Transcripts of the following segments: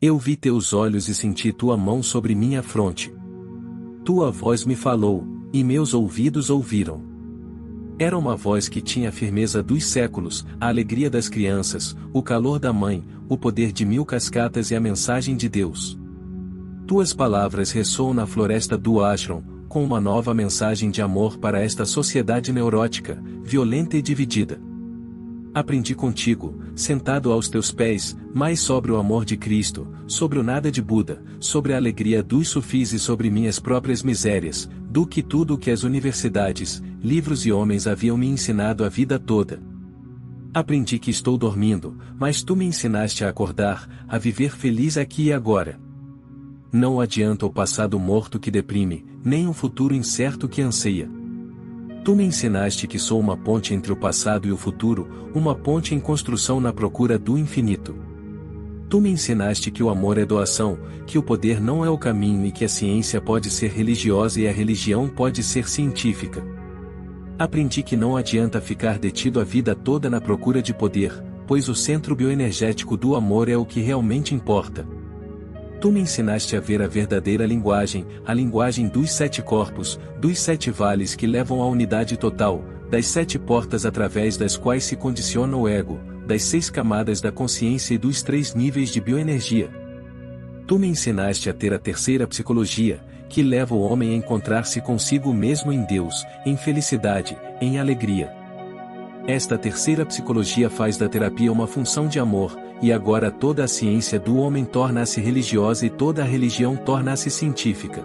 Eu vi teus olhos e senti tua mão sobre minha fronte. Tua voz me falou, e meus ouvidos ouviram. Era uma voz que tinha a firmeza dos séculos, a alegria das crianças, o calor da mãe, o poder de 1000 cascatas e a mensagem de Deus. Tuas palavras ressoam na floresta do Ashram, com uma nova mensagem de amor para esta sociedade neurótica, violenta e dividida. Aprendi contigo, sentado aos teus pés, mais sobre o amor de Cristo, sobre o nada de Buda, sobre a alegria dos sufis e sobre minhas próprias misérias, do que tudo o que as universidades, livros e homens haviam me ensinado a vida toda. Aprendi que estou dormindo, mas tu me ensinaste a acordar, a viver feliz aqui e agora. Não adianta o passado morto que deprime, nem um futuro incerto que anseia. Tu me ensinaste que sou uma ponte entre o passado e o futuro, uma ponte em construção na procura do infinito. Tu me ensinaste que o amor é doação, que o poder não é o caminho e que a ciência pode ser religiosa e a religião pode ser científica. Aprendi que não adianta ficar detido a vida toda na procura de poder, pois o centro bioenergético do amor é o que realmente importa. Tu me ensinaste a ver a verdadeira linguagem, a linguagem dos 7 corpos, dos 7 vales que levam à unidade total, das 7 portas através das quais se condiciona o ego, das 6 camadas da consciência e dos 3 níveis de bioenergia. Tu me ensinaste a ter a terceira psicologia, que leva o homem a encontrar-se consigo mesmo em Deus, em felicidade, em alegria. Esta terceira psicologia faz da terapia uma função de amor, e agora toda a ciência do homem torna-se religiosa e toda a religião torna-se científica.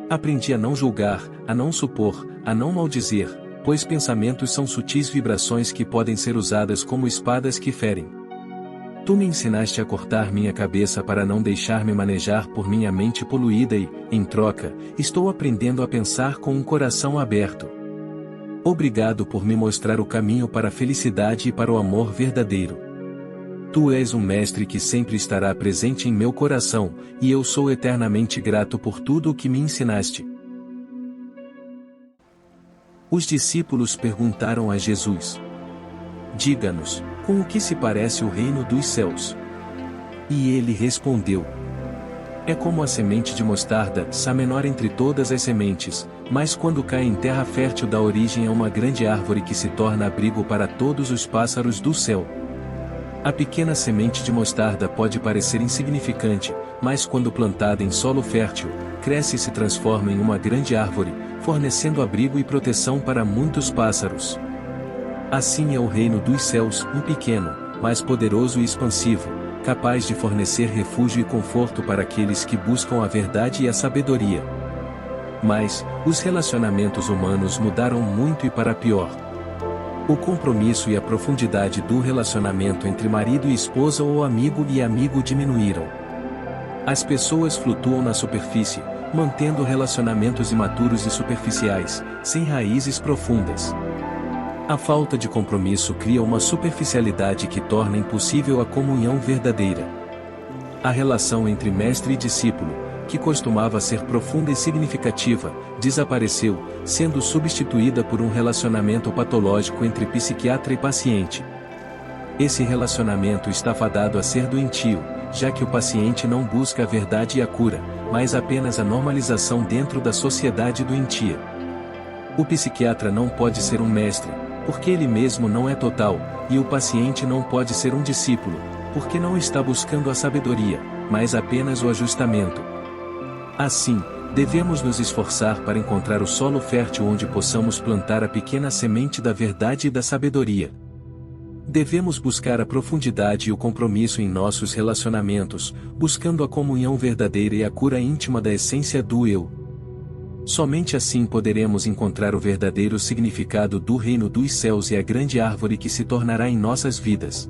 Aprendi a não julgar, a não supor, a não maldizer, pois pensamentos são sutis vibrações que podem ser usadas como espadas que ferem. Tu me ensinaste a cortar minha cabeça para não deixar-me manejar por minha mente poluída e, em troca, estou aprendendo a pensar com um coração aberto. Obrigado por me mostrar o caminho para a felicidade e para o amor verdadeiro. Tu és um mestre que sempre estará presente em meu coração, e eu sou eternamente grato por tudo o que me ensinaste. Os discípulos perguntaram a Jesus: Diga-nos, com o que se parece o reino dos céus? E ele respondeu: É como a semente de mostarda, a menor entre todas as sementes, mas quando cai em terra fértil dá origem a uma grande árvore que se torna abrigo para todos os pássaros do céu. A pequena semente de mostarda pode parecer insignificante, mas quando plantada em solo fértil, cresce e se transforma em uma grande árvore, fornecendo abrigo e proteção para muitos pássaros. Assim é o reino dos céus, um pequeno, mas poderoso e expansivo, capaz de fornecer refúgio e conforto para aqueles que buscam a verdade e a sabedoria. Mas, os relacionamentos humanos mudaram muito e para pior. O compromisso e a profundidade do relacionamento entre marido e esposa ou amigo e amigo diminuíram. As pessoas flutuam na superfície, mantendo relacionamentos imaturos e superficiais, sem raízes profundas. A falta de compromisso cria uma superficialidade que torna impossível a comunhão verdadeira. A relação entre mestre e discípulo, que costumava ser profunda e significativa, desapareceu, sendo substituída por um relacionamento patológico entre psiquiatra e paciente. Esse relacionamento está fadado a ser doentio, já que o paciente não busca a verdade e a cura, mas apenas a normalização dentro da sociedade doentia. O psiquiatra não pode ser um mestre, porque ele mesmo não é total, e o paciente não pode ser um discípulo, porque não está buscando a sabedoria, mas apenas o ajustamento. Assim, devemos nos esforçar para encontrar o solo fértil onde possamos plantar a pequena semente da verdade e da sabedoria. Devemos buscar a profundidade e o compromisso em nossos relacionamentos, buscando a comunhão verdadeira e a cura íntima da essência do eu. Somente assim poderemos encontrar o verdadeiro significado do reino dos céus e a grande árvore que se tornará em nossas vidas.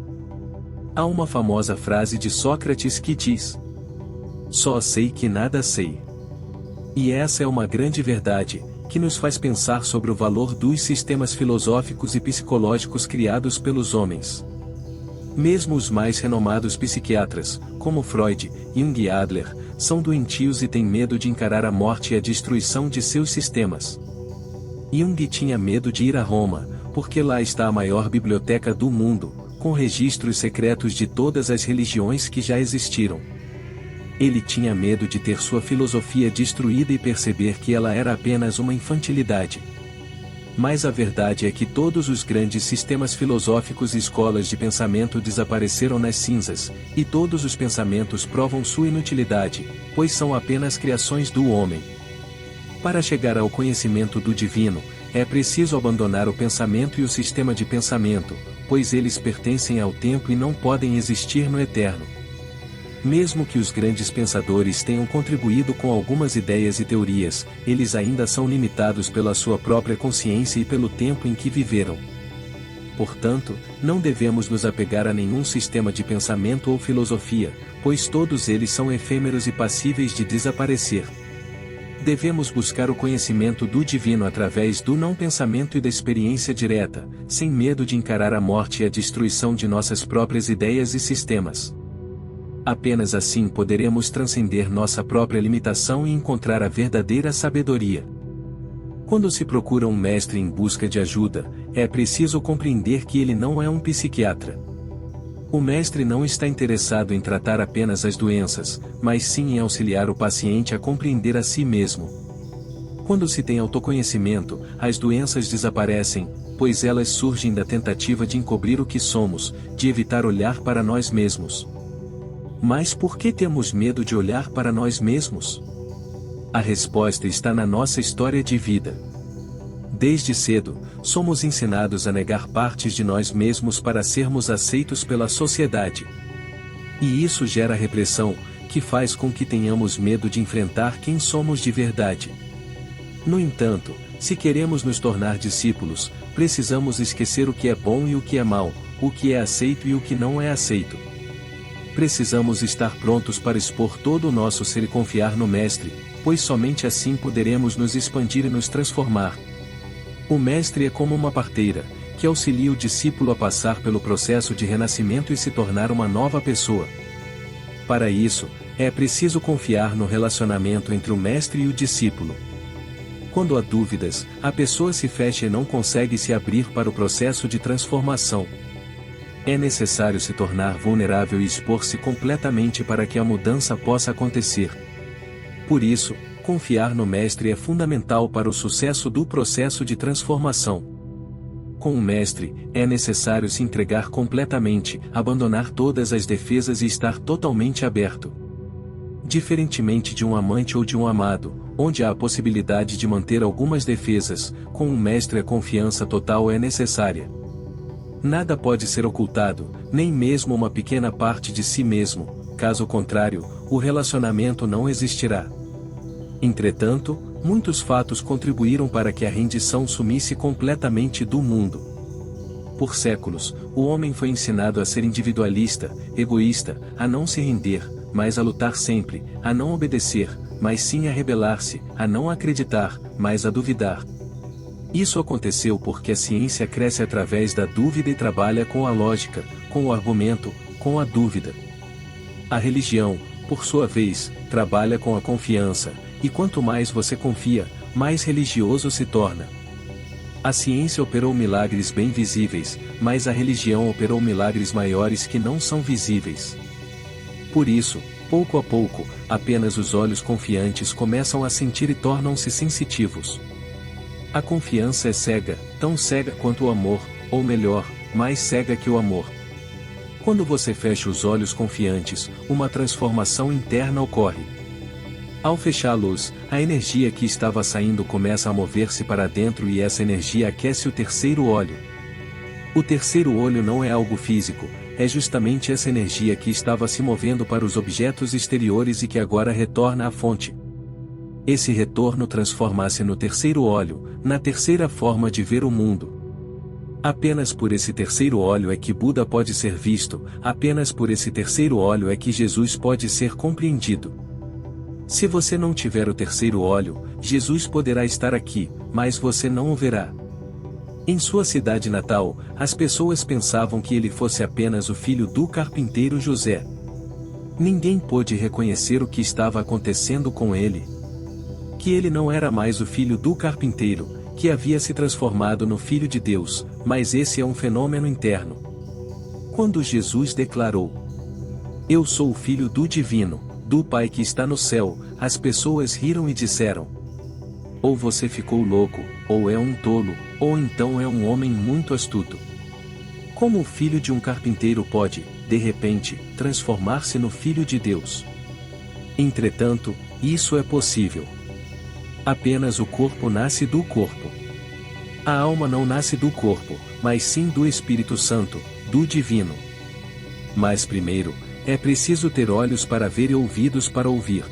Há uma famosa frase de Sócrates que diz: Só sei que nada sei. E essa é uma grande verdade, que nos faz pensar sobre o valor dos sistemas filosóficos e psicológicos criados pelos homens. Mesmo os mais renomados psiquiatras, como Freud, Jung e Adler, são doentios e têm medo de encarar a morte e a destruição de seus sistemas. Jung tinha medo de ir a Roma, porque lá está a maior biblioteca do mundo, com registros secretos de todas as religiões que já existiram. Ele tinha medo de ter sua filosofia destruída e perceber que ela era apenas uma infantilidade. Mas a verdade é que todos os grandes sistemas filosóficos e escolas de pensamento desapareceram nas cinzas, e todos os pensamentos provam sua inutilidade, pois são apenas criações do homem. Para chegar ao conhecimento do divino, é preciso abandonar o pensamento e o sistema de pensamento, pois eles pertencem ao tempo e não podem existir no eterno. Mesmo que os grandes pensadores tenham contribuído com algumas ideias e teorias, eles ainda são limitados pela sua própria consciência e pelo tempo em que viveram. Portanto, não devemos nos apegar a nenhum sistema de pensamento ou filosofia, pois todos eles são efêmeros e passíveis de desaparecer. Devemos buscar o conhecimento do divino através do não-pensamento e da experiência direta, sem medo de encarar a morte e a destruição de nossas próprias ideias e sistemas. Apenas assim poderemos transcender nossa própria limitação e encontrar a verdadeira sabedoria. Quando se procura um mestre em busca de ajuda, é preciso compreender que ele não é um psiquiatra. O mestre não está interessado em tratar apenas as doenças, mas sim em auxiliar o paciente a compreender a si mesmo. Quando se tem autoconhecimento, as doenças desaparecem, pois elas surgem da tentativa de encobrir o que somos, de evitar olhar para nós mesmos. Mas por que temos medo de olhar para nós mesmos? A resposta está na nossa história de vida. Desde cedo, somos ensinados a negar partes de nós mesmos para sermos aceitos pela sociedade. E isso gera repressão, que faz com que tenhamos medo de enfrentar quem somos de verdade. No entanto, se queremos nos tornar discípulos, precisamos esquecer o que é bom e o que é mal, o que é aceito e o que não é aceito. Precisamos estar prontos para expor todo o nosso ser e confiar no Mestre, pois somente assim poderemos nos expandir e nos transformar. O Mestre é como uma parteira, que auxilia o discípulo a passar pelo processo de renascimento e se tornar uma nova pessoa. Para isso, é preciso confiar no relacionamento entre o Mestre e o discípulo. Quando há dúvidas, a pessoa se fecha e não consegue se abrir para o processo de transformação. É necessário se tornar vulnerável e expor-se completamente para que a mudança possa acontecer. Por isso, confiar no Mestre é fundamental para o sucesso do processo de transformação. Com o Mestre, é necessário se entregar completamente, abandonar todas as defesas e estar totalmente aberto. Diferentemente de um amante ou de um amado, onde há a possibilidade de manter algumas defesas, com o Mestre a confiança total é necessária. Nada pode ser ocultado, nem mesmo uma pequena parte de si mesmo, caso contrário, o relacionamento não existirá. Entretanto, muitos fatos contribuíram para que a rendição sumisse completamente do mundo. Por séculos, o homem foi ensinado a ser individualista, egoísta, a não se render, mas a lutar sempre, a não obedecer, mas sim a rebelar-se, a não acreditar, mas a duvidar. Isso aconteceu porque a ciência cresce através da dúvida e trabalha com a lógica, com o argumento, com a dúvida. A religião, por sua vez, trabalha com a confiança, e quanto mais você confia, mais religioso se torna. A ciência operou milagres bem visíveis, mas a religião operou milagres maiores que não são visíveis. Por isso, pouco a pouco, apenas os olhos confiantes começam a sentir e tornam-se sensitivos. A confiança é cega, tão cega quanto o amor, ou melhor, mais cega que o amor. Quando você fecha os olhos confiantes, uma transformação interna ocorre. Ao fechá-los, a energia que estava saindo começa a mover-se para dentro e essa energia aquece o terceiro olho. O terceiro olho não é algo físico, é justamente essa energia que estava se movendo para os objetos exteriores e que agora retorna à fonte. Esse retorno transforma-se no terceiro olho, na terceira forma de ver o mundo. Apenas por esse terceiro olho é que Buda pode ser visto, apenas por esse terceiro olho é que Jesus pode ser compreendido. Se você não tiver o terceiro olho, Jesus poderá estar aqui, mas você não o verá. Em sua cidade natal, as pessoas pensavam que ele fosse apenas o filho do carpinteiro José. Ninguém pôde reconhecer o que estava acontecendo com ele. Que ele não era mais o filho do carpinteiro, que havia se transformado no Filho de Deus, mas esse é um fenômeno interno. Quando Jesus declarou: "Eu sou o Filho do Divino", do Pai que está no céu." As pessoas riram e disseram: "Ou você ficou louco, ou é um tolo, ou então é um homem muito astuto. Como o filho de um carpinteiro pode, de repente, transformar-se no filho de Deus?" Entretanto, isso é possível. Apenas o corpo nasce do corpo. A alma não nasce do corpo, mas sim do Espírito Santo, do Divino. Mas primeiro, é preciso ter olhos para ver e ouvidos para ouvir.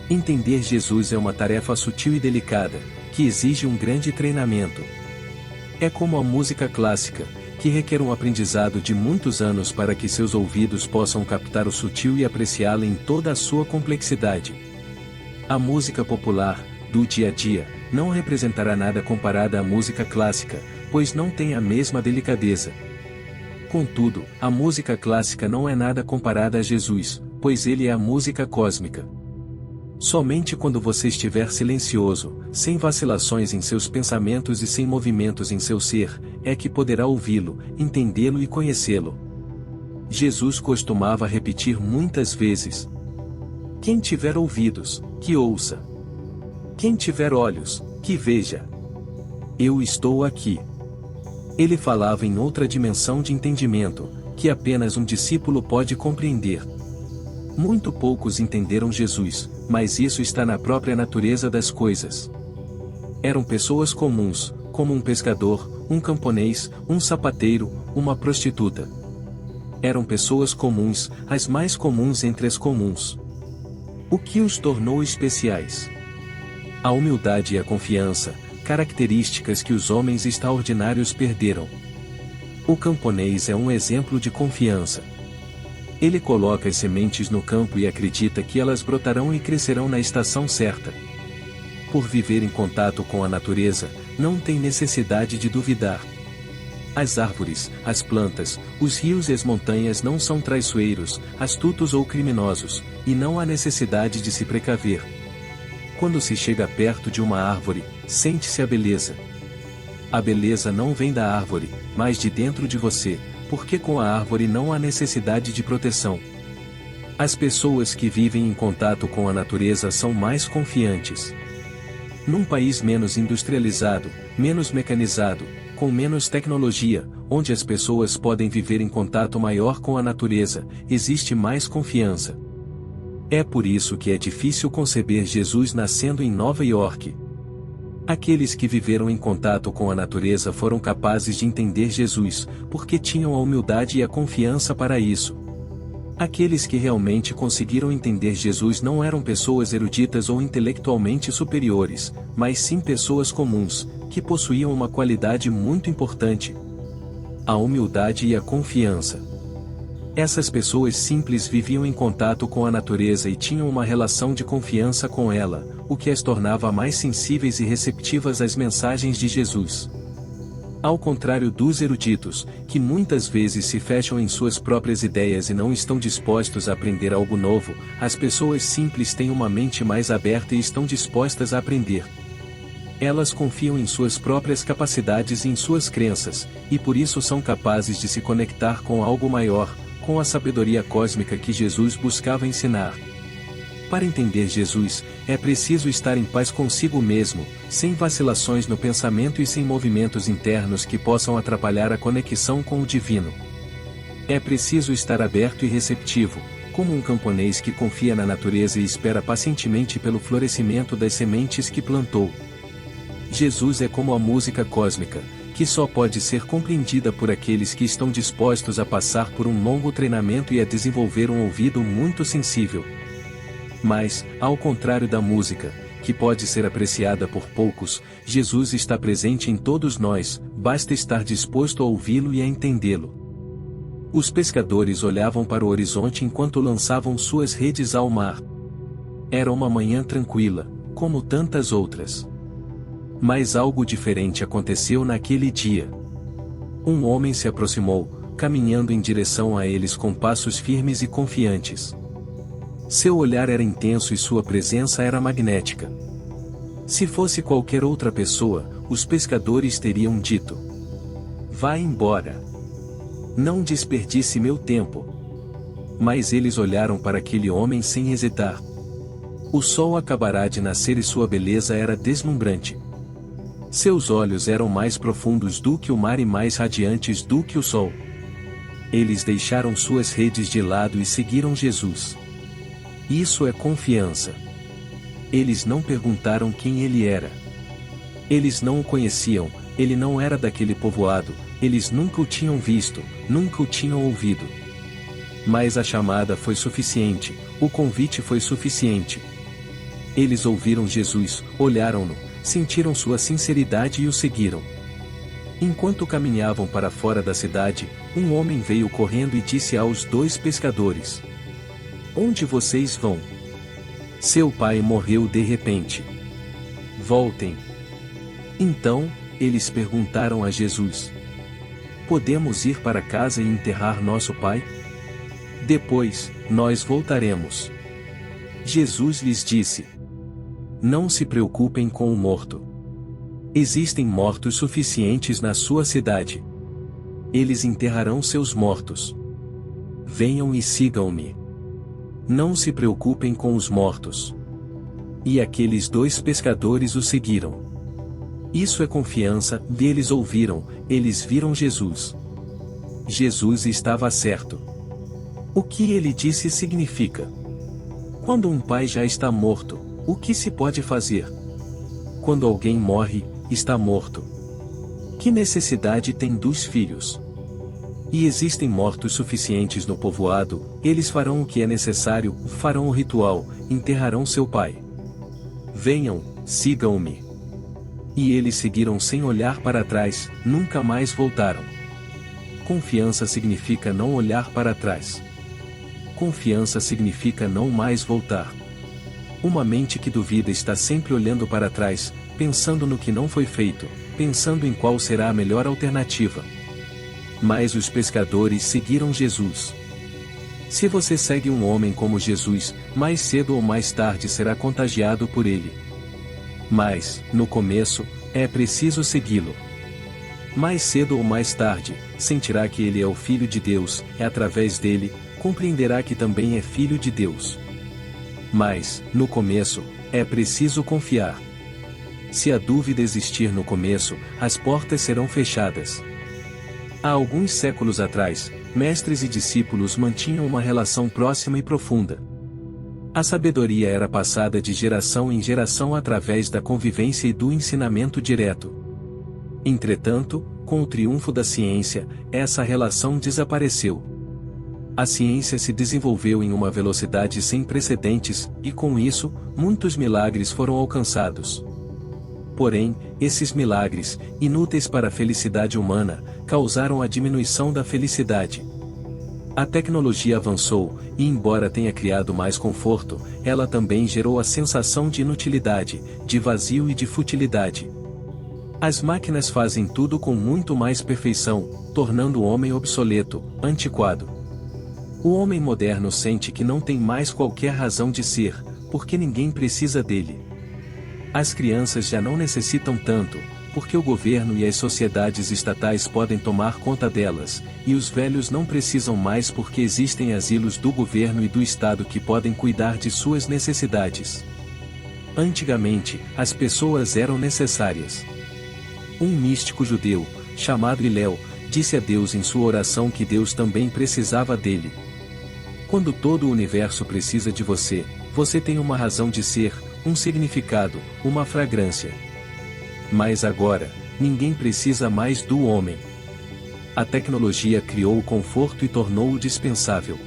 Entender Jesus é uma tarefa sutil e delicada, que exige um grande treinamento. É como a música clássica, que requer um aprendizado de muitos anos para que seus ouvidos possam captar o sutil e apreciá-la em toda a sua complexidade. A música popular, do dia a dia, não representará nada comparada à música clássica, pois não tem a mesma delicadeza. Contudo, a música clássica não é nada comparada a Jesus, pois ele é a música cósmica. Somente quando você estiver silencioso, sem vacilações em seus pensamentos e sem movimentos em seu ser, é que poderá ouvi-lo, entendê-lo e conhecê-lo. Jesus costumava repetir muitas vezes: "Quem tiver ouvidos, que ouça. Quem tiver olhos, que veja. Eu estou aqui." Ele falava em outra dimensão de entendimento, que apenas um discípulo pode compreender. Muito poucos entenderam Jesus, mas isso está na própria natureza das coisas. Eram pessoas comuns, como um pescador, um camponês, um sapateiro, uma prostituta. Eram pessoas comuns, as mais comuns entre as comuns. O que os tornou especiais? A humildade e a confiança, características que os homens extraordinários perderam. O camponês é um exemplo de confiança. Ele coloca as sementes no campo e acredita que elas brotarão e crescerão na estação certa. Por viver em contato com a natureza, não tem necessidade de duvidar. As árvores, as plantas, os rios e as montanhas não são traiçoeiros, astutos ou criminosos, e não há necessidade de se precaver. Quando se chega perto de uma árvore, sente-se a beleza. A beleza não vem da árvore, mas de dentro de você, porque com a árvore não há necessidade de proteção. As pessoas que vivem em contato com a natureza são mais confiantes. Num país menos industrializado, menos mecanizado, com menos tecnologia, onde as pessoas podem viver em contato maior com a natureza, existe mais confiança. É por isso que é difícil conceber Jesus nascendo em Nova York. Aqueles que viveram em contato com a natureza foram capazes de entender Jesus, porque tinham a humildade e a confiança para isso. Aqueles que realmente conseguiram entender Jesus não eram pessoas eruditas ou intelectualmente superiores, mas sim pessoas comuns, que possuíam uma qualidade muito importante: a humildade e a confiança. Essas pessoas simples viviam em contato com a natureza e tinham uma relação de confiança com ela, o que as tornava mais sensíveis e receptivas às mensagens de Jesus. Ao contrário dos eruditos, que muitas vezes se fecham em suas próprias ideias e não estão dispostos a aprender algo novo, as pessoas simples têm uma mente mais aberta e estão dispostas a aprender. Elas confiam em suas próprias capacidades e em suas crenças, e por isso são capazes de se conectar com algo maior, com a sabedoria cósmica que Jesus buscava ensinar. Para entender Jesus, é preciso estar em paz consigo mesmo, sem vacilações no pensamento e sem movimentos internos que possam atrapalhar a conexão com o divino. É preciso estar aberto e receptivo, como um camponês que confia na natureza e espera pacientemente pelo florescimento das sementes que plantou. Jesus é como a música cósmica, que só pode ser compreendida por aqueles que estão dispostos a passar por um longo treinamento e a desenvolver um ouvido muito sensível. Mas, ao contrário da música, que pode ser apreciada por poucos, Jesus está presente em todos nós, basta estar disposto a ouvi-lo e a entendê-lo. Os pescadores olhavam para o horizonte enquanto lançavam suas redes ao mar. Era uma manhã tranquila, como tantas outras. Mas algo diferente aconteceu naquele dia. Um homem se aproximou, caminhando em direção a eles com passos firmes e confiantes. Seu olhar era intenso e sua presença era magnética. Se fosse qualquer outra pessoa, os pescadores teriam dito: "Vá embora. Não desperdice meu tempo." mas eles olharam para aquele homem sem hesitar. O sol acabará de nascer e sua beleza era deslumbrante. Seus olhos eram mais profundos do que o mar e mais radiantes do que o sol. Eles deixaram suas redes de lado e seguiram Jesus. Isso é confiança. Eles não perguntaram quem ele era. Eles não o conheciam, ele não era daquele povoado, eles nunca o tinham visto, nunca o tinham ouvido. Mas a chamada foi suficiente, o convite foi suficiente. Eles ouviram Jesus, olharam-no, sentiram sua sinceridade e o seguiram. Enquanto caminhavam para fora da cidade, um homem veio correndo e disse aos 2 pescadores: "Onde vocês vão? Seu pai morreu de repente. Voltem." Então, eles perguntaram a Jesus: "Podemos ir para casa e enterrar nosso pai? Depois, nós voltaremos." Jesus lhes disse: "Não se preocupem com o morto. Existem mortos suficientes na sua cidade. Eles enterrarão seus mortos. Venham e sigam-me. Não se preocupem com os mortos." E aqueles 2 pescadores o seguiram. Isso é confiança, eles ouviram, eles viram Jesus. Jesus estava certo. O que ele disse significa: quando um pai já está morto, o que se pode fazer? Quando alguém morre, está morto. Que necessidade tem dos filhos? E existem mortos suficientes no povoado, eles farão o que é necessário, farão o ritual, enterrarão seu pai. Venham, sigam-me. E eles seguiram sem olhar para trás, nunca mais voltaram. Confiança significa não olhar para trás. Confiança significa não mais voltar. Uma mente que duvida está sempre olhando para trás, pensando no que não foi feito, pensando em qual será a melhor alternativa. Mas os pescadores seguiram Jesus. Se você segue um homem como Jesus, mais cedo ou mais tarde será contagiado por ele. Mas, no começo, é preciso segui-lo. Mais cedo ou mais tarde, sentirá que ele é o Filho de Deus, e através dele, compreenderá que também é Filho de Deus. Mas, no começo, é preciso confiar. Se a dúvida existir no começo, as portas serão fechadas. Há alguns séculos atrás, mestres e discípulos mantinham uma relação próxima e profunda. A sabedoria era passada de geração em geração através da convivência e do ensinamento direto. Entretanto, com o triunfo da ciência, essa relação desapareceu. A ciência se desenvolveu em uma velocidade sem precedentes, e com isso, muitos milagres foram alcançados. Porém, esses milagres, inúteis para a felicidade humana, causaram a diminuição da felicidade. A tecnologia avançou, e embora tenha criado mais conforto, ela também gerou a sensação de inutilidade, de vazio e de futilidade. As máquinas fazem tudo com muito mais perfeição, tornando o homem obsoleto, antiquado. O homem moderno sente que não tem mais qualquer razão de ser, porque ninguém precisa dele. As crianças já não necessitam tanto, porque o governo e as sociedades estatais podem tomar conta delas, e os velhos não precisam mais porque existem asilos do governo e do Estado que podem cuidar de suas necessidades. Antigamente, as pessoas eram necessárias. Um místico judeu, chamado Hillel, disse a Deus em sua oração que Deus também precisava dele. Quando todo o universo precisa de você, você tem uma razão de ser, um significado, uma fragrância. Mas agora, ninguém precisa mais do homem. A tecnologia criou o conforto e tornou-o dispensável.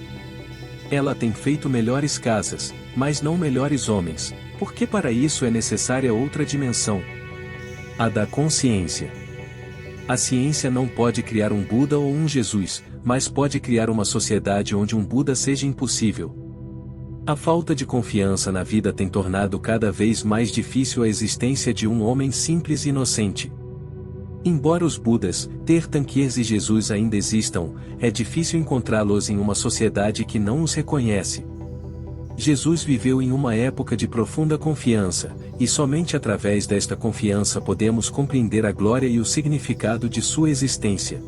Ela tem feito melhores casas, mas não melhores homens, porque para isso é necessária outra dimensão: a da consciência. A ciência não pode criar um Buda ou um Jesus, mas pode criar uma sociedade onde um Buda seja impossível. A falta de confiança na vida tem tornado cada vez mais difícil a existência de um homem simples e inocente. Embora os Budas, Tirthankars e Jesus ainda existam, é difícil encontrá-los em uma sociedade que não os reconhece. Jesus viveu em uma época de profunda confiança, e somente através desta confiança podemos compreender a glória e o significado de sua existência.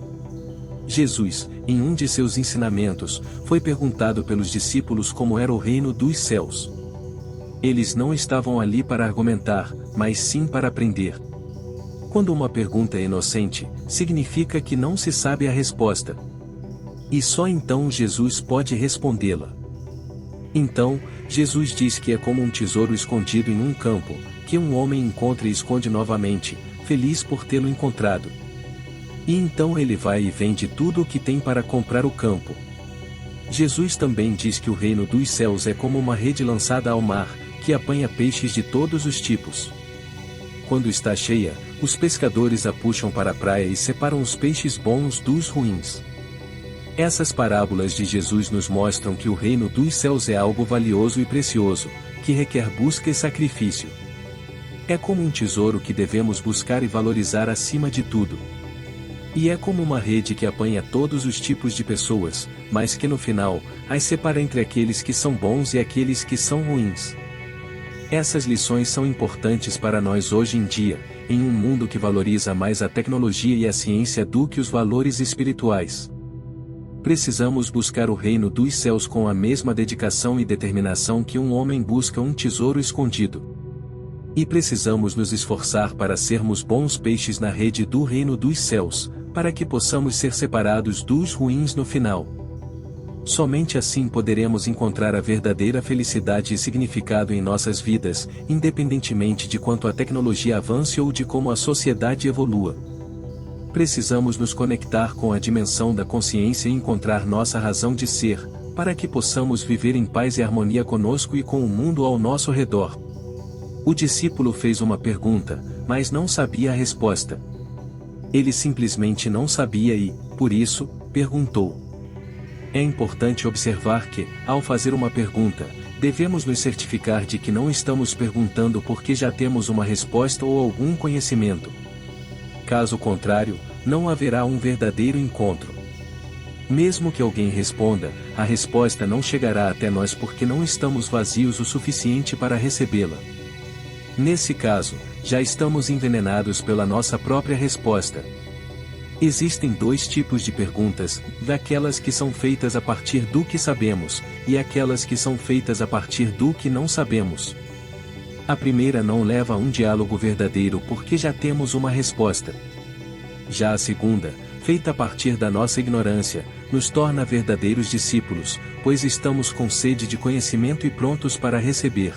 Jesus, em um de seus ensinamentos, foi perguntado pelos discípulos como era o reino dos céus. Eles não estavam ali para argumentar, mas sim para aprender. Quando uma pergunta é inocente, significa que não se sabe a resposta. E só então Jesus pode respondê-la. Então, Jesus diz que é como um tesouro escondido em um campo, que um homem encontra e esconde novamente, feliz por tê-lo encontrado. E então ele vai e vende tudo o que tem para comprar o campo. Jesus também diz que o reino dos céus é como uma rede lançada ao mar, que apanha peixes de todos os tipos. Quando está cheia, os pescadores a puxam para a praia e separam os peixes bons dos ruins. Essas parábolas de Jesus nos mostram que o reino dos céus é algo valioso e precioso, que requer busca e sacrifício. É como um tesouro que devemos buscar e valorizar acima de tudo. E é como uma rede que apanha todos os tipos de pessoas, mas que no final, as separa entre aqueles que são bons e aqueles que são ruins. Essas lições são importantes para nós hoje em dia, em um mundo que valoriza mais a tecnologia e a ciência do que os valores espirituais. Precisamos buscar o reino dos céus com a mesma dedicação e determinação que um homem busca um tesouro escondido. E precisamos nos esforçar para sermos bons peixes na rede do reino dos céus, para que possamos ser separados dos ruins no final. Somente assim poderemos encontrar a verdadeira felicidade e significado em nossas vidas, independentemente de quanto a tecnologia avance ou de como a sociedade evolua. Precisamos nos conectar com a dimensão da consciência e encontrar nossa razão de ser, para que possamos viver em paz e harmonia conosco e com o mundo ao nosso redor. O discípulo fez uma pergunta, mas não sabia a resposta. Ele simplesmente não sabia e, por isso, perguntou. É importante observar que, ao fazer uma pergunta, devemos nos certificar de que não estamos perguntando porque já temos uma resposta ou algum conhecimento. Caso contrário, não haverá um verdadeiro encontro. Mesmo que alguém responda, a resposta não chegará até nós porque não estamos vazios o suficiente para recebê-la. Nesse caso, já estamos envenenados pela nossa própria resposta. Existem dois tipos de perguntas, daquelas que são feitas a partir do que sabemos, e aquelas que são feitas a partir do que não sabemos. A primeira não leva a um diálogo verdadeiro porque já temos uma resposta. Já a segunda, feita a partir da nossa ignorância, nos torna verdadeiros discípulos, pois estamos com sede de conhecimento e prontos para receber.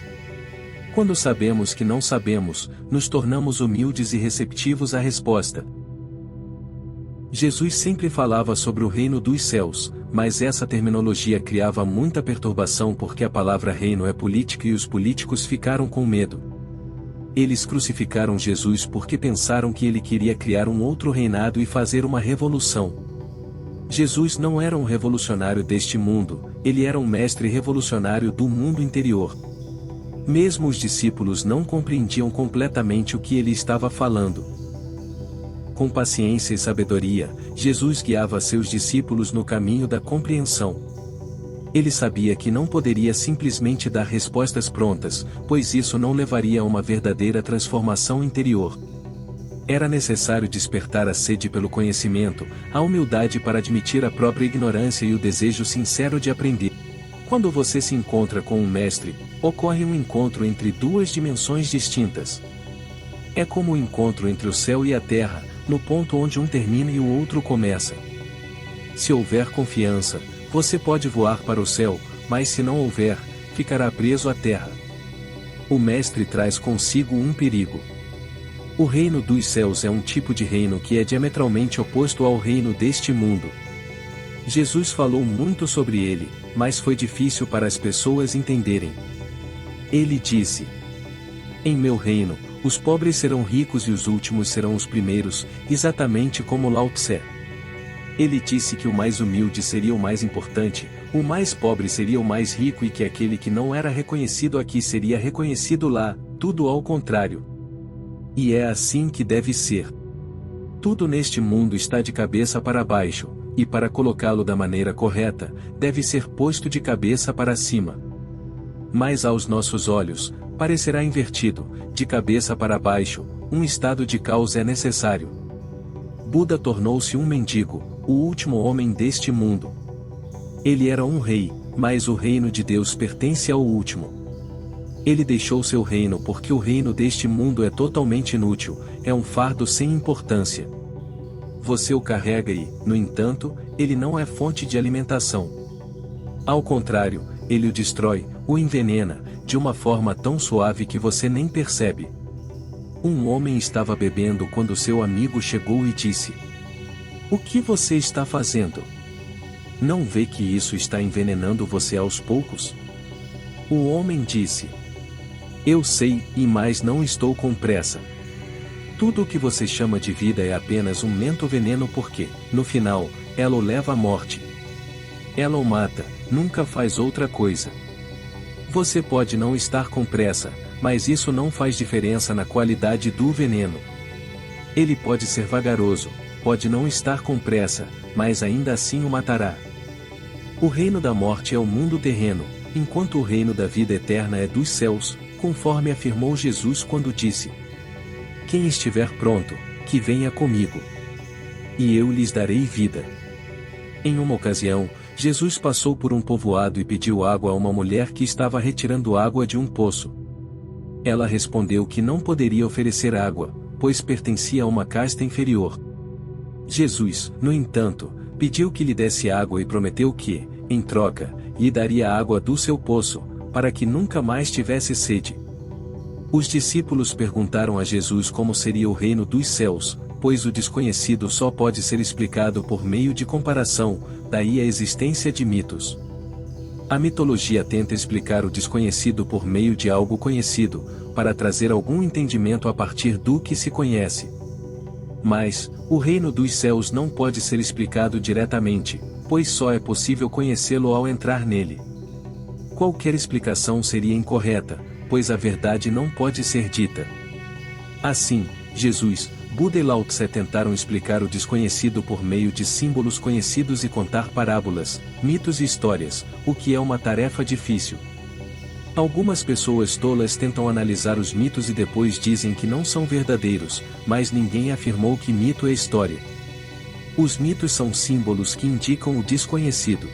Quando sabemos que não sabemos, nos tornamos humildes e receptivos à resposta. Jesus sempre falava sobre o reino dos céus, mas essa terminologia criava muita perturbação porque a palavra reino é política e os políticos ficaram com medo. Eles crucificaram Jesus porque pensaram que ele queria criar um outro reinado e fazer uma revolução. Jesus não era um revolucionário deste mundo, ele era um mestre revolucionário do mundo interior. Mesmo os discípulos não compreendiam completamente o que ele estava falando. Com paciência e sabedoria, Jesus guiava seus discípulos no caminho da compreensão. Ele sabia que não poderia simplesmente dar respostas prontas, pois isso não levaria a uma verdadeira transformação interior. Era necessário despertar a sede pelo conhecimento, a humildade para admitir a própria ignorância e o desejo sincero de aprender. Quando você se encontra com um mestre, ocorre um encontro entre duas dimensões distintas. É como o encontro entre o céu e a terra, no ponto onde um termina e o outro começa. Se houver confiança, você pode voar para o céu, mas se não houver, ficará preso à terra. O mestre traz consigo um perigo. O reino dos céus é um tipo de reino que é diametralmente oposto ao reino deste mundo. Jesus falou muito sobre ele, mas foi difícil para as pessoas entenderem. Ele disse: Em meu reino, os pobres serão ricos e os últimos serão os primeiros, exatamente como Lao Tse. Ele disse que o mais humilde seria o mais importante, o mais pobre seria o mais rico e que aquele que não era reconhecido aqui seria reconhecido lá, tudo ao contrário. E é assim que deve ser. Tudo neste mundo está de cabeça para baixo, e para colocá-lo da maneira correta, deve ser posto de cabeça para cima. Mas aos nossos olhos, parecerá invertido, de cabeça para baixo, um estado de caos é necessário. Buda tornou-se um mendigo, o último homem deste mundo. Ele era um rei, mas o reino de Deus pertence ao último. Ele deixou seu reino porque o reino deste mundo é totalmente inútil, é um fardo sem importância. Você o carrega e, no entanto, ele não é fonte de alimentação. Ao contrário, ele o destrói, o envenena, de uma forma tão suave que você nem percebe. Um homem estava bebendo quando seu amigo chegou e disse: "O que você está fazendo? Não vê que isso está envenenando você aos poucos?" O homem disse: "Eu sei, mas não estou com pressa. Tudo o que você chama de vida é apenas um lento veneno porque, no final, ela o leva à morte. Ela o mata, nunca faz outra coisa. Você pode não estar com pressa, mas isso não faz diferença na qualidade do veneno. Ele pode ser vagaroso, pode não estar com pressa, mas ainda assim o matará. O reino da morte é o mundo terreno, enquanto o reino da vida eterna é dos céus, conforme afirmou Jesus quando disse: Quem estiver pronto, que venha comigo. E eu lhes darei vida." Em uma ocasião, Jesus passou por um povoado e pediu água a uma mulher que estava retirando água de um poço. Ela respondeu que não poderia oferecer água, pois pertencia a uma casta inferior. Jesus, no entanto, pediu que lhe desse água e prometeu que, em troca, lhe daria a água do seu poço, para que nunca mais tivesse sede. Os discípulos perguntaram a Jesus como seria o reino dos céus, pois o desconhecido só pode ser explicado por meio de comparação, daí a existência de mitos. A mitologia tenta explicar o desconhecido por meio de algo conhecido, para trazer algum entendimento a partir do que se conhece. Mas, o reino dos céus não pode ser explicado diretamente, pois só é possível conhecê-lo ao entrar nele. Qualquer explicação seria incorreta, pois a verdade não pode ser dita. Assim, Jesus, Buda e Lao Tse tentaram explicar o desconhecido por meio de símbolos conhecidos e contar parábolas, mitos e histórias, o que é uma tarefa difícil. Algumas pessoas tolas tentam analisar os mitos e depois dizem que não são verdadeiros, mas ninguém afirmou que mito é história. Os mitos são símbolos que indicam o desconhecido.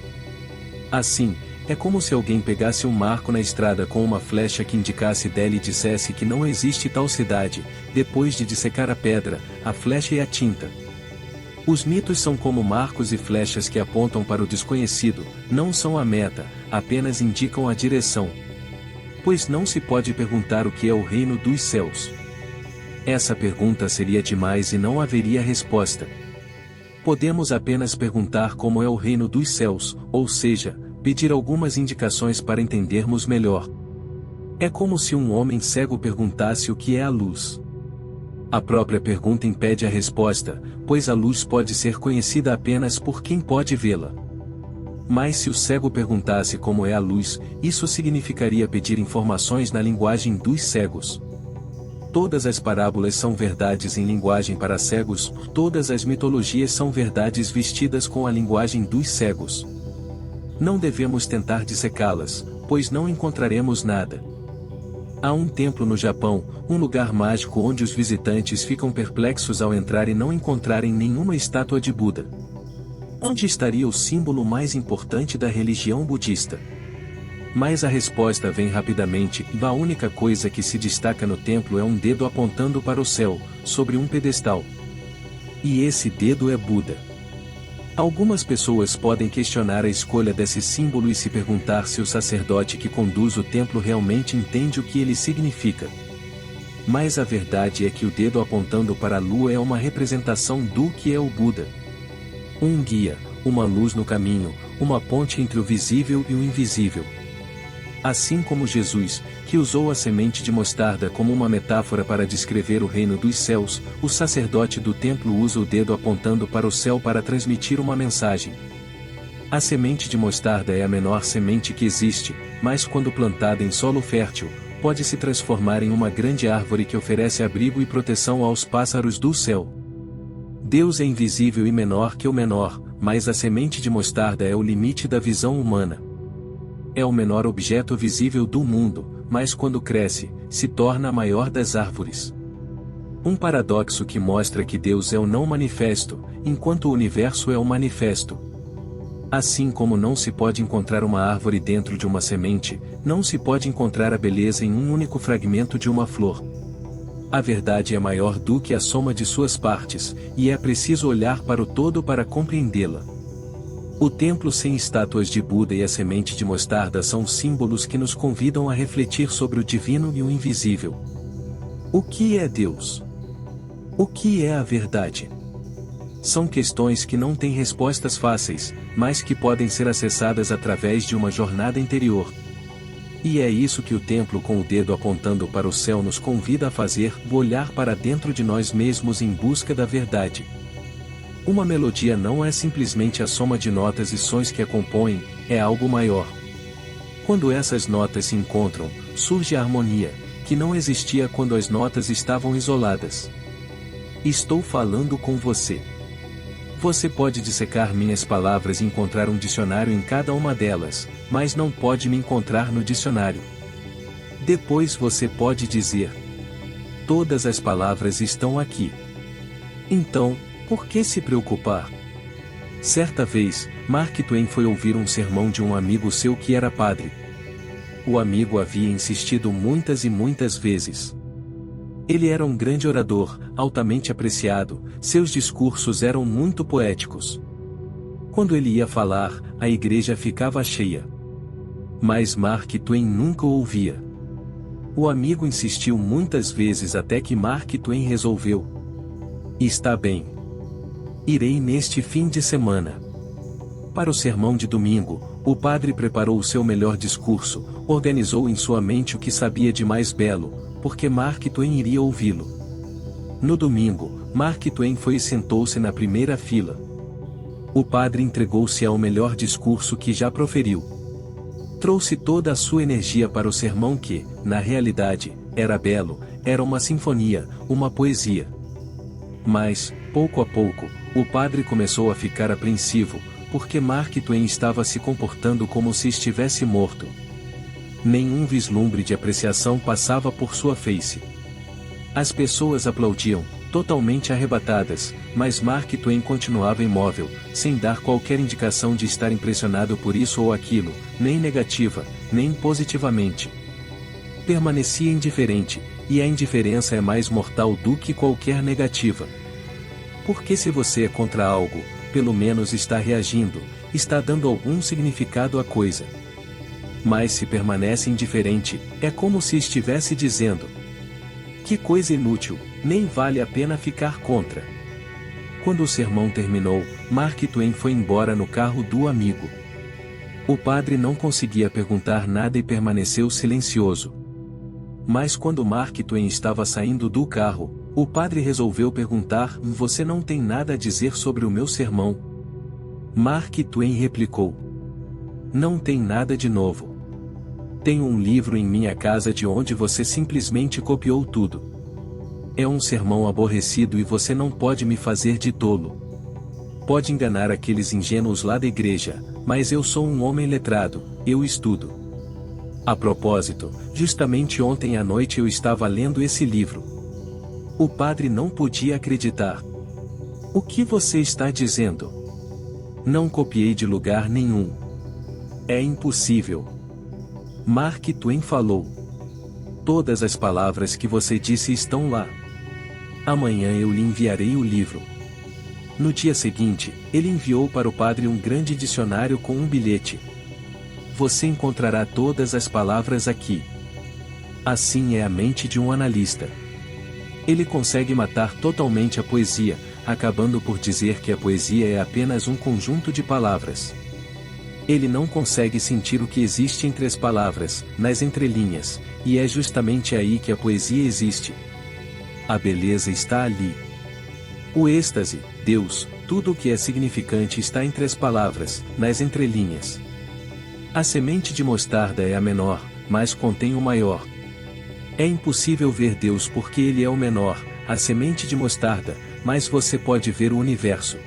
Assim, é como se alguém pegasse um marco na estrada com uma flecha que indicasse dela e dissesse que não existe tal cidade, depois de dissecar a pedra, a flecha e a tinta. Os mitos são como marcos e flechas que apontam para o desconhecido, não são a meta, apenas indicam a direção. Pois não se pode perguntar o que é o reino dos céus. Essa pergunta seria demais e não haveria resposta. Podemos apenas perguntar como é o reino dos céus, ou seja, pedir algumas indicações para entendermos melhor. É como se um homem cego perguntasse o que é a luz. A própria pergunta impede a resposta, pois a luz pode ser conhecida apenas por quem pode vê-la. Mas se o cego perguntasse como é a luz, isso significaria pedir informações na linguagem dos cegos. Todas as parábolas são verdades em linguagem para cegos, todas as mitologias são verdades vestidas com a linguagem dos cegos. Não devemos tentar dissecá-las, pois não encontraremos nada. Há um templo no Japão, um lugar mágico onde os visitantes ficam perplexos ao entrar e não encontrarem nenhuma estátua de Buda. Onde estaria o símbolo mais importante da religião budista? Mas a resposta vem rapidamente, a única coisa que se destaca no templo é um dedo apontando para o céu, sobre um pedestal. E esse dedo é Buda. Algumas pessoas podem questionar a escolha desse símbolo e se perguntar se o sacerdote que conduz o templo realmente entende o que ele significa. Mas a verdade é que o dedo apontando para a lua é uma representação do que é o Buda. Um guia, uma luz no caminho, uma ponte entre o visível e o invisível. Assim como Jesus, que usou a semente de mostarda como uma metáfora para descrever o reino dos céus, o sacerdote do templo usa o dedo apontando para o céu para transmitir uma mensagem. A semente de mostarda é a menor semente que existe, mas quando plantada em solo fértil, pode se transformar em uma grande árvore que oferece abrigo e proteção aos pássaros do céu. Deus é invisível e menor que o menor, mas a semente de mostarda é o limite da visão humana. É o menor objeto visível do mundo, mas quando cresce, se torna a maior das árvores. Um paradoxo que mostra que Deus é o não manifesto, enquanto o universo é o manifesto. Assim como não se pode encontrar uma árvore dentro de uma semente, não se pode encontrar a beleza em um único fragmento de uma flor. A verdade é maior do que a soma de suas partes, e é preciso olhar para o todo para compreendê-la. O templo sem estátuas de Buda e a semente de mostarda são símbolos que nos convidam a refletir sobre o divino e o invisível. O que é Deus? O que é a verdade? São questões que não têm respostas fáceis, mas que podem ser acessadas através de uma jornada interior. E é isso que o templo com o dedo apontando para o céu nos convida a fazer, olhar para dentro de nós mesmos em busca da verdade. Uma melodia não é simplesmente a soma de notas e sons que a compõem, é algo maior. Quando essas notas se encontram, surge a harmonia, que não existia quando as notas estavam isoladas. Estou falando com você. Você pode dissecar minhas palavras e encontrar um dicionário em cada uma delas, mas não pode me encontrar no dicionário. Depois você pode dizer: todas as palavras estão aqui. Então, por que se preocupar? Certa vez, Mark Twain foi ouvir um sermão de um amigo seu que era padre. O amigo havia insistido muitas e muitas vezes. Ele era um grande orador, altamente apreciado, seus discursos eram muito poéticos. Quando ele ia falar, a igreja ficava cheia. Mas Mark Twain nunca o ouvia. O amigo insistiu muitas vezes até que Mark Twain resolveu: está bem. Irei neste fim de semana. Para o sermão de domingo, o padre preparou o seu melhor discurso, organizou em sua mente o que sabia de mais belo, porque Mark Twain iria ouvi-lo. No domingo, Mark Twain foi e sentou-se na primeira fila. O padre entregou-se ao melhor discurso que já proferiu. Trouxe toda a sua energia para o sermão que, na realidade, era belo, era uma sinfonia, uma poesia. Mas, pouco a pouco, o padre começou a ficar apreensivo, porque Mark Twain estava se comportando como se estivesse morto. Nenhum vislumbre de apreciação passava por sua face. As pessoas aplaudiam, totalmente arrebatadas, mas Mark Twain continuava imóvel, sem dar qualquer indicação de estar impressionado por isso ou aquilo, nem negativa, nem positivamente. Permanecia indiferente, e a indiferença é mais mortal do que qualquer negativa. Porque se você é contra algo, pelo menos está reagindo, está dando algum significado à coisa. Mas se permanece indiferente, é como se estivesse dizendo: que coisa inútil, nem vale a pena ficar contra. Quando o sermão terminou, Mark Twain foi embora no carro do amigo. O padre não conseguia perguntar nada e permaneceu silencioso. Mas quando Mark Twain estava saindo do carro, o padre resolveu perguntar: você não tem nada a dizer sobre o meu sermão? Mark Twain replicou: não tem nada de novo. Tenho um livro em minha casa de onde você simplesmente copiou tudo. É um sermão aborrecido e você não pode me fazer de tolo. Pode enganar aqueles ingênuos lá da igreja, mas eu sou um homem letrado, eu estudo. A propósito, justamente ontem à noite eu estava lendo esse livro. O padre não podia acreditar. O que você está dizendo? Não copiei de lugar nenhum. É impossível. Mark Twain falou: todas as palavras que você disse estão lá. Amanhã eu lhe enviarei o livro. No dia seguinte, ele enviou para o padre um grande dicionário com um bilhete. Você encontrará todas as palavras aqui. Assim é a mente de um analista. Ele consegue matar totalmente a poesia, acabando por dizer que a poesia é apenas um conjunto de palavras. Ele não consegue sentir o que existe entre as palavras, nas entrelinhas, e é justamente aí que a poesia existe. A beleza está ali. O êxtase, Deus, tudo o que é significante está entre as palavras, nas entrelinhas. A semente de mostarda é a menor, mas contém o maior. É impossível ver Deus porque ele é o menor, a semente de mostarda, mas você pode ver o universo.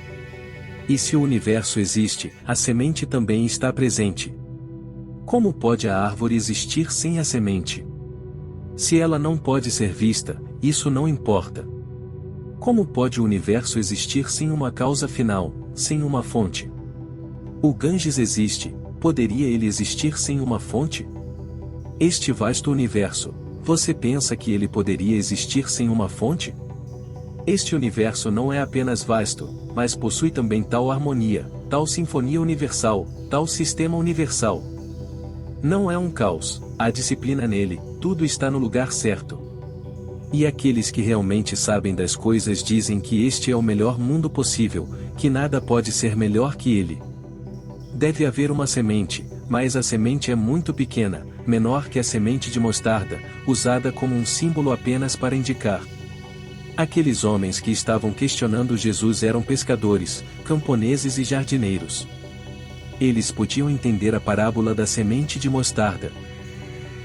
E se o universo existe, a semente também está presente. Como pode a árvore existir sem a semente? Se ela não pode ser vista, isso não importa. Como pode o universo existir sem uma causa final, sem uma fonte? O Ganges existe, poderia ele existir sem uma fonte? Este vasto universo, você pensa que ele poderia existir sem uma fonte? Este universo não é apenas vasto, mas possui também tal harmonia, tal sinfonia universal, tal sistema universal. Não é um caos, há disciplina nele, tudo está no lugar certo. E aqueles que realmente sabem das coisas dizem que este é o melhor mundo possível, que nada pode ser melhor que ele. Deve haver uma semente, mas a semente é muito pequena, menor que a semente de mostarda, usada como um símbolo apenas para indicar. Aqueles homens que estavam questionando Jesus eram pescadores, camponeses e jardineiros. Eles podiam entender a parábola da semente de mostarda.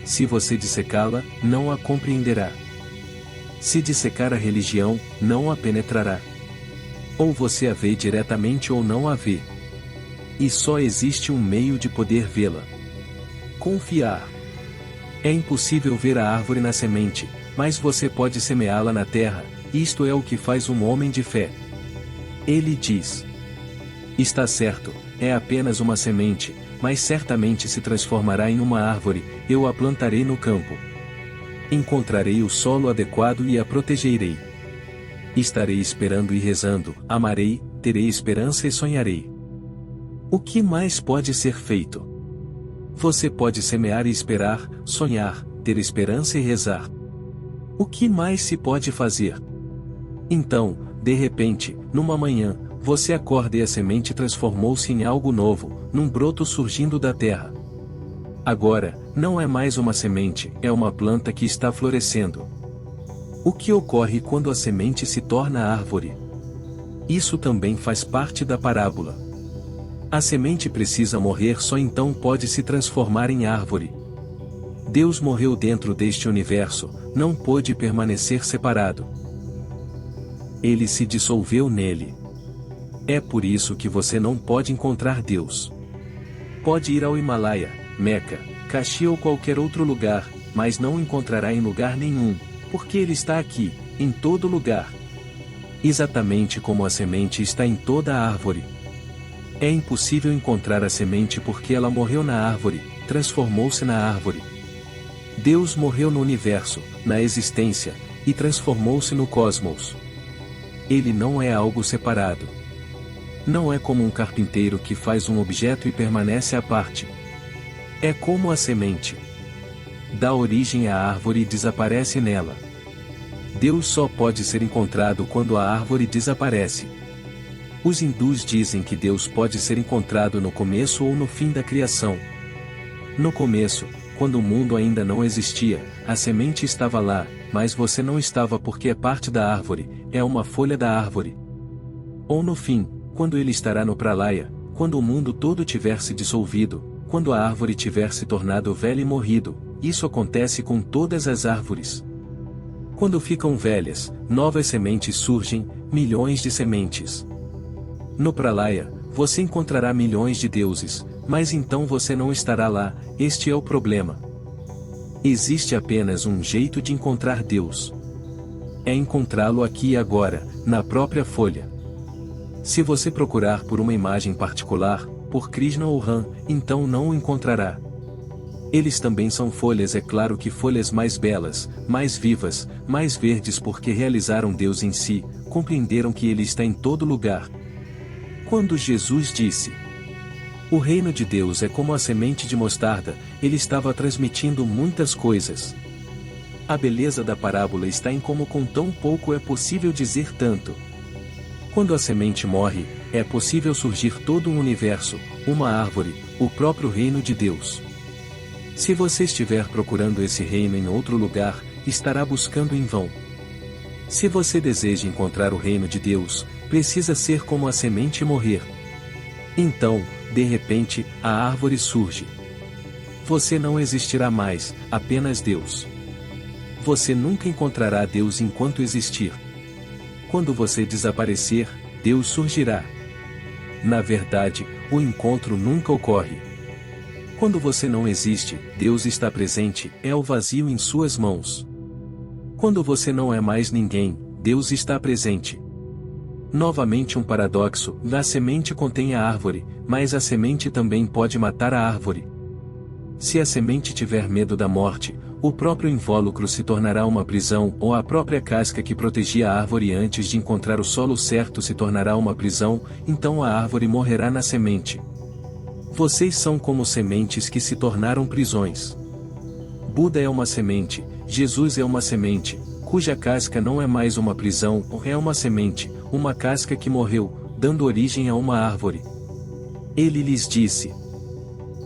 Se você dissecá-la, não a compreenderá. Se dissecar a religião, não a penetrará. Ou você a vê diretamente ou não a vê. E só existe um meio de poder vê-la. Confiar. É impossível ver a árvore na semente, mas você pode semeá-la na terra. Isto é o que faz um homem de fé. Ele diz: está certo, é apenas uma semente, mas certamente se transformará em uma árvore, eu a plantarei no campo. Encontrarei o solo adequado e a protegerei. Estarei esperando e rezando, amarei, terei esperança e sonharei. O que mais pode ser feito? Você pode semear e esperar, sonhar, ter esperança e rezar. O que mais se pode fazer? Então, de repente, numa manhã, você acorda e a semente transformou-se em algo novo, num broto surgindo da terra. Agora, não é mais uma semente, é uma planta que está florescendo. O que ocorre quando a semente se torna árvore? Isso também faz parte da parábola. A semente precisa morrer, só então pode se transformar em árvore. Deus morreu dentro deste universo, não pôde permanecer separado. Ele se dissolveu nele. É por isso que você não pode encontrar Deus. Pode ir ao Himalaia, Meca, Kashi ou qualquer outro lugar, mas não o encontrará em lugar nenhum, porque ele está aqui, em todo lugar. Exatamente como a semente está em toda a árvore. É impossível encontrar a semente porque ela morreu na árvore, transformou-se na árvore. Deus morreu no universo, na existência, e transformou-se no cosmos. Ele não é algo separado. Não é como um carpinteiro que faz um objeto e permanece à parte. É como a semente. Dá origem à árvore e desaparece nela. Deus só pode ser encontrado quando a árvore desaparece. Os hindus dizem que Deus pode ser encontrado no começo ou no fim da criação. No começo, quando o mundo ainda não existia, a semente estava lá, mas você não estava porque é parte da árvore, é uma folha da árvore. Ou no fim, quando ele estará no pralaya, quando o mundo todo tiver se dissolvido, quando a árvore tiver se tornado velha e morrido, isso acontece com todas as árvores. Quando ficam velhas, novas sementes surgem, milhões de sementes. No pralaya, você encontrará milhões de deuses, mas então você não estará lá, este é o problema. Existe apenas um jeito de encontrar Deus. É encontrá-lo aqui e agora, na própria folha. Se você procurar por uma imagem particular, por Krishna ou Ram, então não o encontrará. Eles também são folhas, é claro que folhas mais belas, mais vivas, mais verdes porque realizaram Deus em si, compreenderam que Ele está em todo lugar. Quando Jesus disse: o reino de Deus é como a semente de mostarda, ele estava transmitindo muitas coisas. A beleza da parábola está em como com tão pouco é possível dizer tanto. Quando a semente morre, é possível surgir todo um universo, uma árvore, o próprio reino de Deus. Se você estiver procurando esse reino em outro lugar, estará buscando em vão. Se você deseja encontrar o reino de Deus, precisa ser como a semente e morrer. Então, de repente, a árvore surge. Você não existirá mais, apenas Deus. Você nunca encontrará Deus enquanto existir. Quando você desaparecer, Deus surgirá. Na verdade, o encontro nunca ocorre. Quando você não existe, Deus está presente, é o vazio em suas mãos. Quando você não é mais ninguém, Deus está presente. Novamente um paradoxo: a semente contém a árvore, mas a semente também pode matar a árvore. Se a semente tiver medo da morte, o próprio invólucro se tornará uma prisão, ou a própria casca que protegia a árvore antes de encontrar o solo certo se tornará uma prisão, então a árvore morrerá na semente. Vocês são como sementes que se tornaram prisões. Buda é uma semente, Jesus é uma semente, cuja casca não é mais uma prisão, é uma semente, uma casca que morreu, dando origem a uma árvore. Ele lhes disse: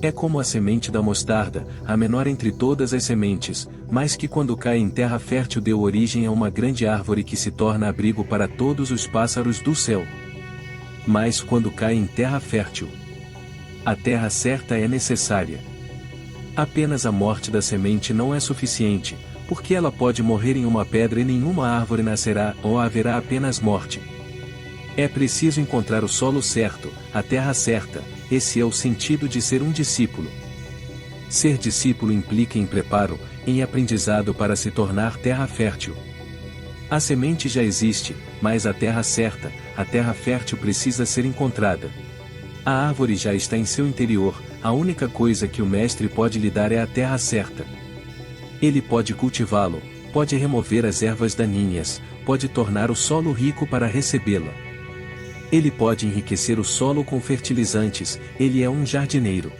é como a semente da mostarda, a menor entre todas as sementes, mas que quando cai em terra fértil deu origem a uma grande árvore que se torna abrigo para todos os pássaros do céu. Mas quando cai em terra fértil, a terra certa é necessária. Apenas a morte da semente não é suficiente, porque ela pode morrer em uma pedra e nenhuma árvore nascerá, ou haverá apenas morte. É preciso encontrar o solo certo, a terra certa. Esse é o sentido de ser um discípulo. Ser discípulo implica em preparo, em aprendizado para se tornar terra fértil. A semente já existe, mas a terra certa, a terra fértil precisa ser encontrada. A árvore já está em seu interior, a única coisa que o mestre pode lhe dar é a terra certa. Ele pode cultivá-lo, pode remover as ervas daninhas, pode tornar o solo rico para recebê-la. Ele pode enriquecer o solo com fertilizantes, ele é um jardineiro.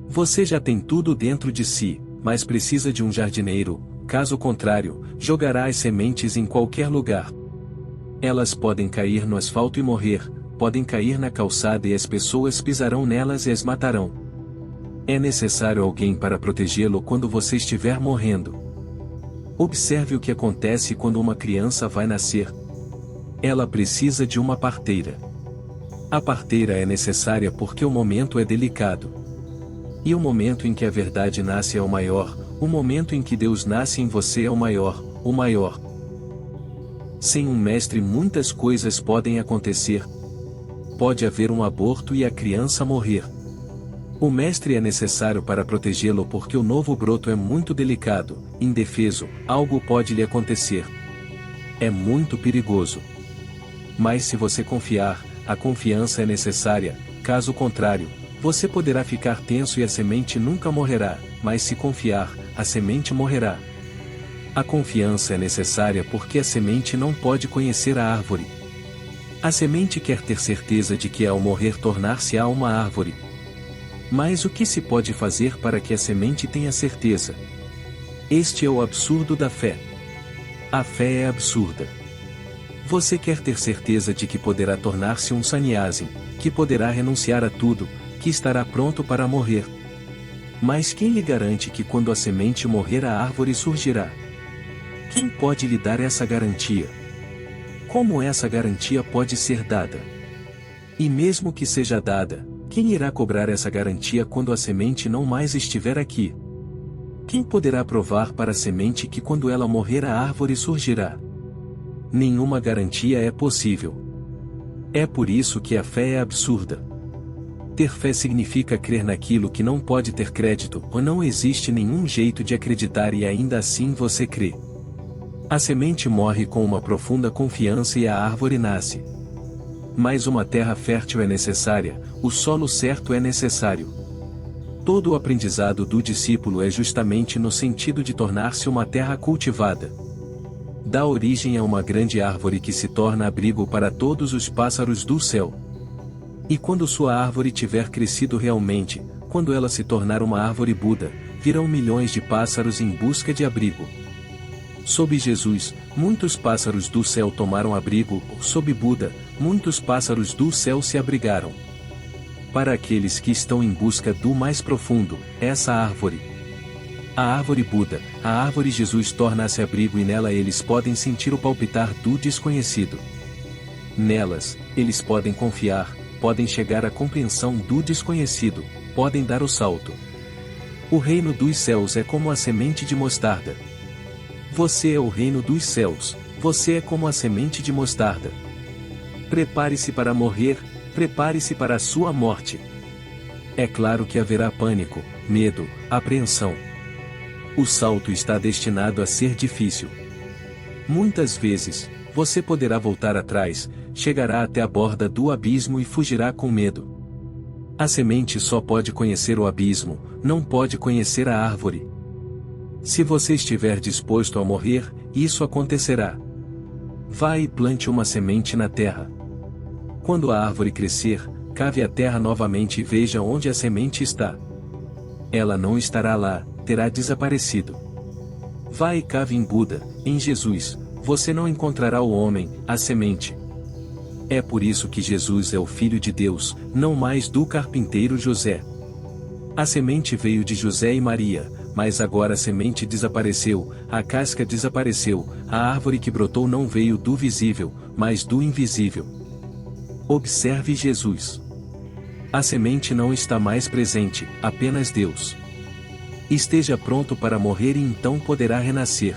Você já tem tudo dentro de si, mas precisa de um jardineiro, caso contrário, jogará as sementes em qualquer lugar. Elas podem cair no asfalto e morrer, podem cair na calçada e as pessoas pisarão nelas e as matarão. É necessário alguém para protegê-lo quando você estiver morrendo. Observe o que acontece quando uma criança vai nascer. Ela precisa de uma parteira. A parteira é necessária porque o momento é delicado. E o momento em que a verdade nasce é o maior, o momento em que Deus nasce em você é o maior, o maior. Sem um mestre muitas coisas podem acontecer. Pode haver um aborto e a criança morrer. O mestre é necessário para protegê-lo porque o novo broto é muito delicado, indefeso, algo pode lhe acontecer. É muito perigoso. Mas se você confiar, a confiança é necessária, caso contrário, você poderá ficar tenso e a semente nunca morrerá, mas se confiar, a semente morrerá. A confiança é necessária porque a semente não pode conhecer a árvore. A semente quer ter certeza de que ao morrer tornar-se-á uma árvore. Mas o que se pode fazer para que a semente tenha certeza? Este é o absurdo da fé. A fé é absurda. Você quer ter certeza de que poderá tornar-se um sannyasin, que poderá renunciar a tudo, que estará pronto para morrer. Mas quem lhe garante que quando a semente morrer a árvore surgirá? Quem pode lhe dar essa garantia? Como essa garantia pode ser dada? E mesmo que seja dada, quem irá cobrar essa garantia quando a semente não mais estiver aqui? Quem poderá provar para a semente que quando ela morrer a árvore surgirá? Nenhuma garantia é possível. É por isso que a fé é absurda. Ter fé significa crer naquilo que não pode ter crédito, ou não existe nenhum jeito de acreditar e ainda assim você crê. A semente morre com uma profunda confiança e a árvore nasce. Mas uma terra fértil é necessária, o solo certo é necessário. Todo o aprendizado do discípulo é justamente no sentido de tornar-se uma terra cultivada. Dá origem a uma grande árvore que se torna abrigo para todos os pássaros do céu. E quando sua árvore tiver crescido realmente, quando ela se tornar uma árvore Buda, virão milhões de pássaros em busca de abrigo. Sob Jesus, muitos pássaros do céu tomaram abrigo, sob Buda, muitos pássaros do céu se abrigaram. Para aqueles que estão em busca do mais profundo, essa árvore, a árvore Buda, a árvore Jesus torna-se abrigo e nela eles podem sentir o palpitar do desconhecido. Nelas, eles podem confiar, podem chegar à compreensão do desconhecido, podem dar o salto. O reino dos céus é como a semente de mostarda. Você é o reino dos céus, você é como a semente de mostarda. Prepare-se para morrer, prepare-se para a sua morte. É claro que haverá pânico, medo, apreensão. O salto está destinado a ser difícil. Muitas vezes, você poderá voltar atrás, chegará até a borda do abismo e fugirá com medo. A semente só pode conhecer o abismo, não pode conhecer a árvore. Se você estiver disposto a morrer, isso acontecerá. Vá e plante uma semente na terra. Quando a árvore crescer, cave a terra novamente e veja onde a semente está. Ela não estará lá, terá desaparecido. Vá e cave em Buda, em Jesus, você não encontrará o homem, a semente. É por isso que Jesus é o Filho de Deus, não mais do carpinteiro José. A semente veio de José e Maria, mas agora a semente desapareceu, a casca desapareceu, a árvore que brotou não veio do visível, mas do invisível. Observe Jesus. A semente não está mais presente, apenas Deus. Esteja pronto para morrer e então poderá renascer.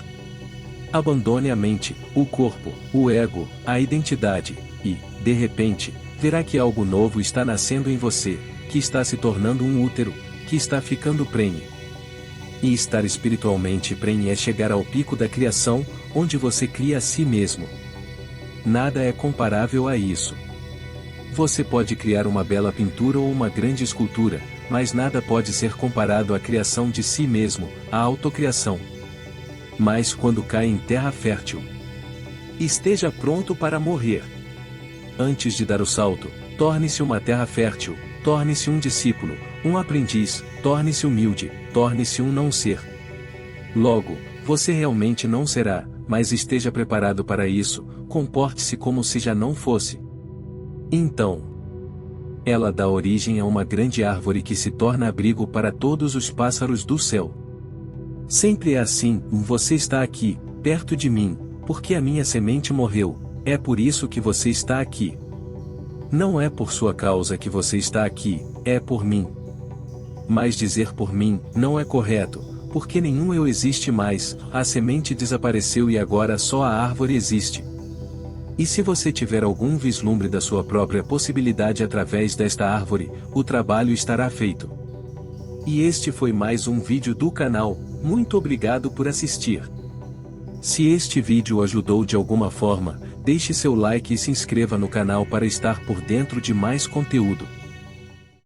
Abandone a mente, o corpo, o ego, a identidade, e, de repente, verá que algo novo está nascendo em você, que está se tornando um útero, que está ficando prenhe. E estar espiritualmente prenhe é chegar ao pico da criação, onde você cria a si mesmo. Nada é comparável a isso. Você pode criar uma bela pintura ou uma grande escultura, mas nada pode ser comparado à criação de si mesmo, à autocriação. Mas quando cai em terra fértil, esteja pronto para morrer. Antes de dar o salto, torne-se uma terra fértil, torne-se um discípulo, um aprendiz, torne-se humilde, torne-se um não ser. Logo, você realmente não será, mas esteja preparado para isso, comporte-se como se já não fosse. Então, ela dá origem a uma grande árvore que se torna abrigo para todos os pássaros do céu. Sempre é assim, você está aqui, perto de mim, porque a minha semente morreu, é por isso que você está aqui. Não é por sua causa que você está aqui, é por mim. Mas dizer por mim, não é correto, porque nenhum eu existe mais, a semente desapareceu e agora só a árvore existe. E se você tiver algum vislumbre da sua própria possibilidade através desta árvore, o trabalho estará feito. E este foi mais um vídeo do canal, muito obrigado por assistir. Se este vídeo o ajudou de alguma forma, deixe seu like e se inscreva no canal para estar por dentro de mais conteúdo.